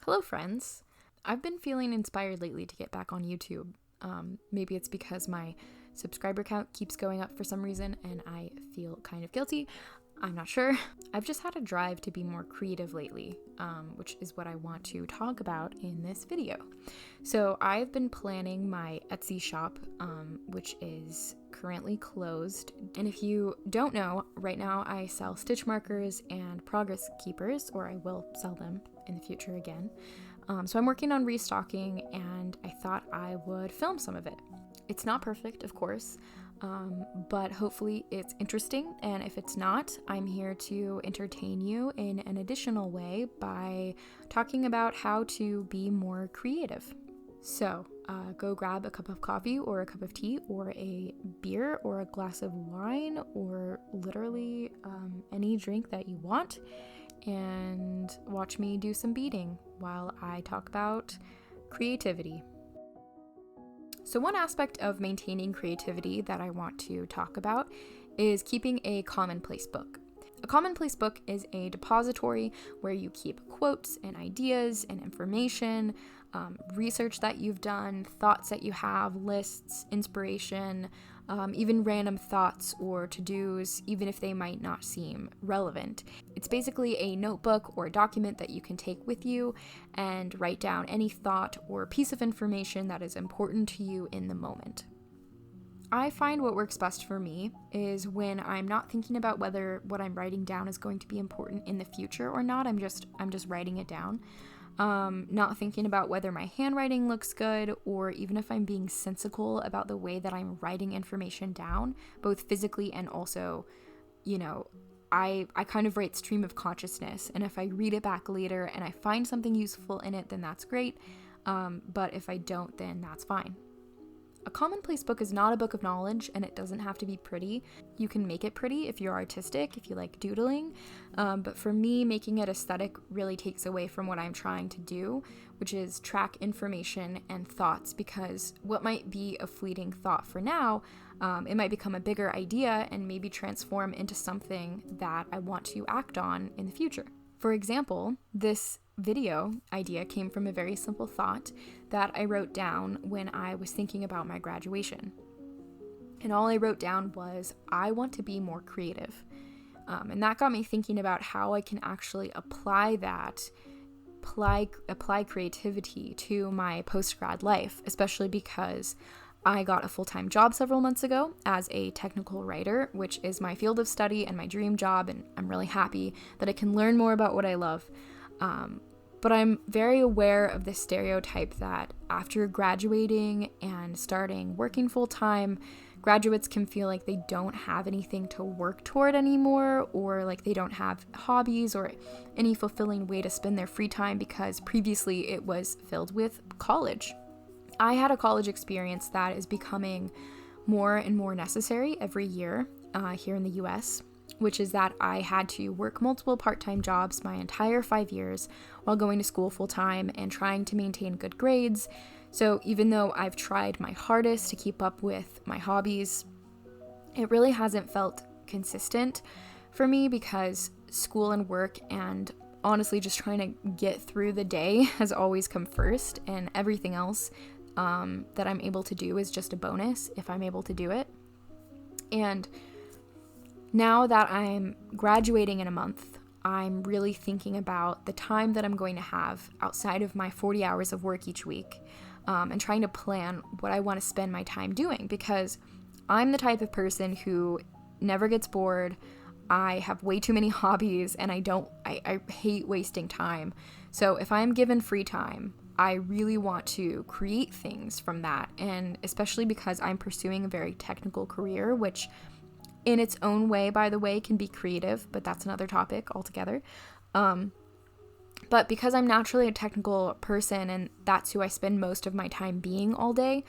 Hello, friends. I've been feeling inspired lately to get back on YouTube. Maybe it's because my subscriber count keeps going up for some reason and I feel kind of guilty. I'm not sure. I've just had a drive to be more creative lately, which is what I want to talk about in this video. So I've been planning my Etsy shop, which is currently closed. And if you don't know, right now I sell stitch markers and progress keepers, or I will sell them in the future again. So I'm working on restocking and I thought I would film some of it. It's not perfect, of course, but hopefully it's interesting, and if it's not, I'm here to entertain you in an additional way by talking about how to be more creative. So go grab a cup of coffee or a cup of tea or a beer or a glass of wine or literally any drink that you want and watch me do some beading while I talk about creativity. So one aspect of maintaining creativity that I want to talk about is keeping a commonplace book. A commonplace book is a depository where you keep quotes and ideas and information, research that you've done, thoughts that you have, lists, inspiration, even random thoughts or to-dos, even if they might not seem relevant. It's basically a notebook or a document that you can take with you and write down any thought or piece of information that is important to you in the moment. I find what works best for me is when I'm not thinking about whether what I'm writing down is going to be important in the future or not. I'm just writing it down. Not thinking about whether my handwriting looks good or even if I'm being sensical about the way that I'm writing information down, both physically and also, I kind of write stream of consciousness, and if I read it back later and I find something useful in it, then that's great. But if I don't, then that's fine. A commonplace book is not a book of knowledge, and it doesn't have to be pretty. You can make it pretty if you're artistic, if you like doodling, but for me, making it aesthetic really takes away from what I'm trying to do, which is track information and thoughts, because what might be a fleeting thought for now, it might become a bigger idea and maybe transform into something that I want to act on in the future. For example, this video idea came from a very simple thought that I wrote down when I was thinking about my graduation. And all I wrote down was, I want to be more creative. And that got me thinking about how I can actually apply creativity to my post-grad life, especially because I got a full-time job several months ago as a technical writer, which is my field of study and my dream job, and I'm really happy that I can learn more about what I love. But I'm very aware of the stereotype that after graduating and starting working full-time, graduates can feel like they don't have anything to work toward anymore, or like they don't have hobbies or any fulfilling way to spend their free time because previously it was filled with college. I had a college experience that is becoming more and more necessary every year here in the US, which is that I had to work multiple part-time jobs my entire 5 years while going to school full-time and trying to maintain good grades. So even though I've tried my hardest to keep up with my hobbies, it really hasn't felt consistent for me because school and work and honestly just trying to get through the day has always come first, and everything else that I'm able to do is just a bonus if I'm able to do it. And now that I'm graduating in a month, I'm really thinking about the time that I'm going to have outside of my 40 hours of work each week, and trying to plan what I want to spend my time doing, because I'm the type of person who never gets bored. I have way too many hobbies and I hate wasting time. So if I'm given free time, I really want to create things from that, and especially because I'm pursuing a very technical career, which in its own way, by the way, can be creative, but that's another topic altogether. But because I'm naturally a technical person and that's who I spend most of my time being all day,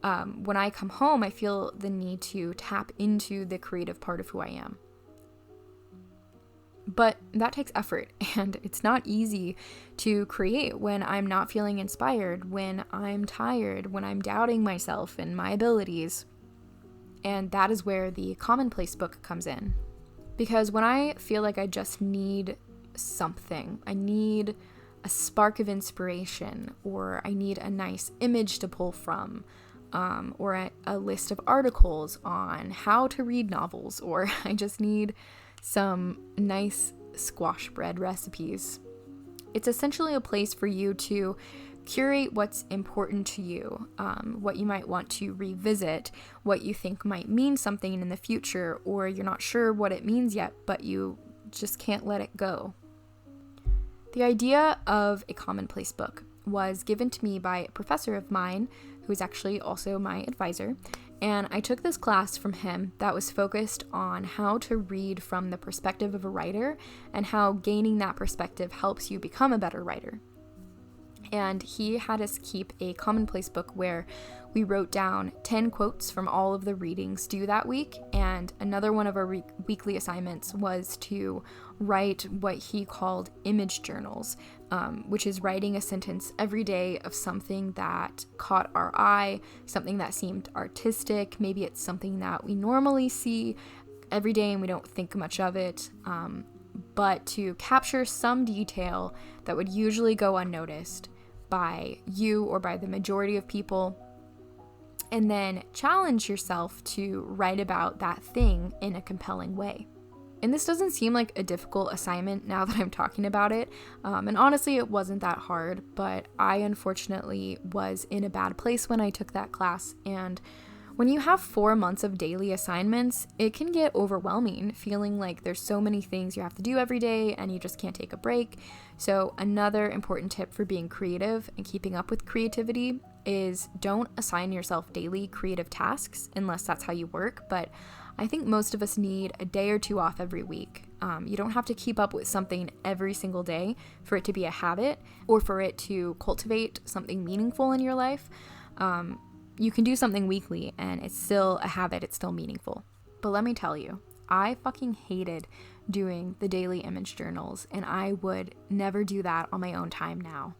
when I come home, I feel the need to tap into the creative part of who I am. But that takes effort, and it's not easy to create when I'm not feeling inspired, when I'm tired, when I'm doubting myself and my abilities. And that is where the commonplace book comes in. Because when I feel like I just need something, I need a spark of inspiration, or I need a nice image to pull from, or a list of articles on how to read novels, or I just need some nice squash bread recipes. It's essentially a place for you to curate what's important to you, what you might want to revisit, what you think might mean something in the future, or you're not sure what it means yet, but you just can't let it go. The idea of a commonplace book was given to me by a professor of mine, who is actually also my advisor, and I took this class from him that was focused on how to read from the perspective of a writer and how gaining that perspective helps you become a better writer. And he had us keep a commonplace book where we wrote down 10 quotes from all of the readings due that week, and another one of our weekly assignments was to write what he called image journals, which is writing a sentence every day of something that caught our eye, something that seemed artistic. Maybe it's something that we normally see every day and we don't think much of it, but to capture some detail that would usually go unnoticed by you or by the majority of people, and then challenge yourself to write about that thing in a compelling way. And this doesn't seem like a difficult assignment now that I'm talking about it, and honestly it wasn't that hard, but I unfortunately was in a bad place when I took that class, and when you have 4 months of daily assignments, it can get overwhelming, feeling like there's so many things you have to do every day and you just can't take a break. So another important tip for being creative and keeping up with creativity is don't assign yourself daily creative tasks unless that's how you work, but I think most of us need a day or two off every week. You don't have to keep up with something every single day for it to be a habit or for it to cultivate something meaningful in your life. You can do something weekly and it's still a habit, it's still meaningful. But let me tell you, I fucking hated doing the daily image journals, and I would never do that on my own time now.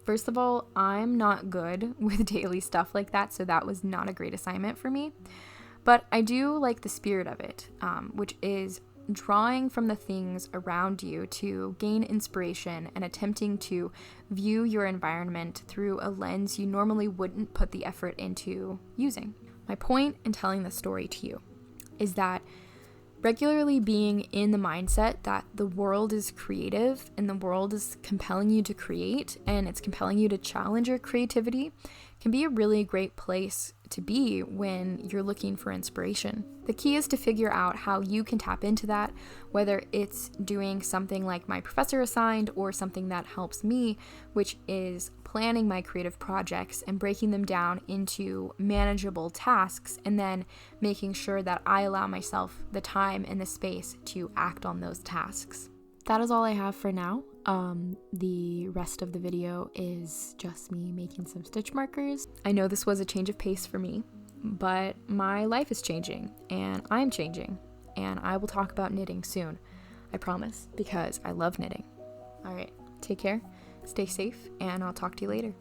First of all, I'm not good with daily stuff like that, so that was not a great assignment for me. But I do like the spirit of it, which is drawing from the things around you to gain inspiration and attempting to view your environment through a lens you normally wouldn't put the effort into using. My point in telling this story to you is that regularly being in the mindset that the world is creative and the world is compelling you to create and it's compelling you to challenge your creativity can be a really great place to be when you're looking for inspiration. The key is to figure out how you can tap into that, whether it's doing something like my professor assigned or something that helps me, which is planning my creative projects and breaking them down into manageable tasks and then making sure that I allow myself the time and the space to act on those tasks. That is all I have for now. The rest of the video is just me making some stitch markers. I know this was a change of pace for me, but my life is changing and I'm changing, and I will talk about knitting soon. I promise, because I love knitting. All right, take care, stay safe, and I'll talk to you later.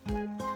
Bye.